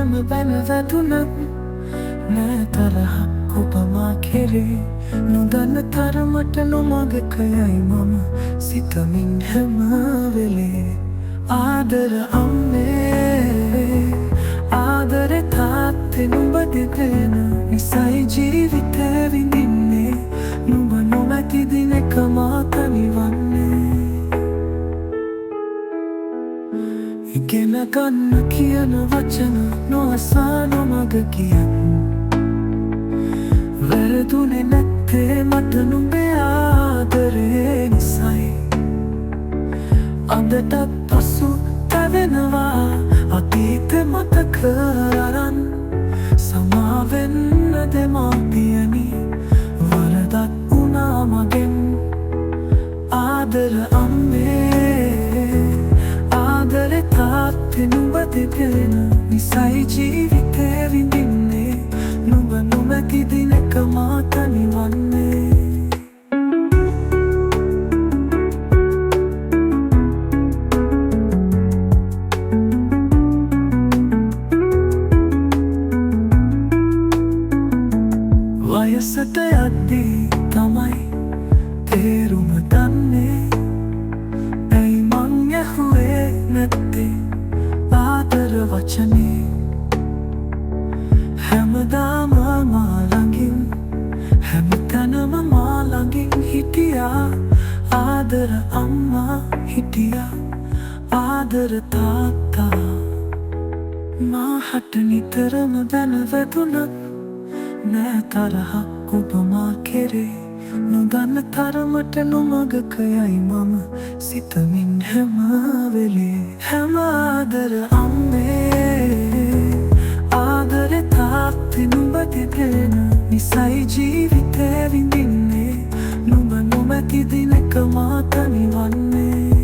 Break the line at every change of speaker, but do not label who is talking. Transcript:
නිතරම බැන වැදුනත් නෑ තරහක් ඔබ මා කෙරේ නොදන්න තරමට නොමගකයයි මම සිතමින් හැම වෙලේ ආදර අම්මේ ආදරේ තාත්තේ නුඹ දෙදෙන නිසයි ජීවිතේ විඳින්නේ නුඹ නොමැති දිනක මා තනිවන්නේ ඉගෙන ගන්න කියන වචන නොඅසා නොමග කියන්න වැරදුනේ නැත්තේ මට නුඹේ ආදරේ නිසයි අදටත් පසු තැවෙනවා අතීත මතක අරන් සමාවෙන්න දෙමාපියනි වරදක් වුණා මගෙන් ආදර අම්මේ ආදරේ තාත්තේ නුඹ දෙදෙන නිසයි ජීවිතේ විඳින්නේ නුඹ නොමැති දිනක මා තනිවන්නේ වයසට යද්දී තමයි තේරුම දන්නේ ඇයි මං ඇහුවේ නැත්තේ ආදර වචනේ හැමදාම මා ළඟින් හැමතැනම මා ළඟින් හිටියා ආදර අම්මා හිටියා ආදර තාත්තා මාහට නිතරම බැන වැදුනත් නෑ තරහක් ඔබ මා කෙරේ නොදන්න තරමට නොමගකයයි මම සිතමින් හැම වෙලේ හැම ආදර අම්මේ ආදරේ තාත්තේ නුඹ දෙදෙන නිසයි ජීවිතේ විඳින්නේ නුඹ නොමැති දිනක මා තනිවන්නේ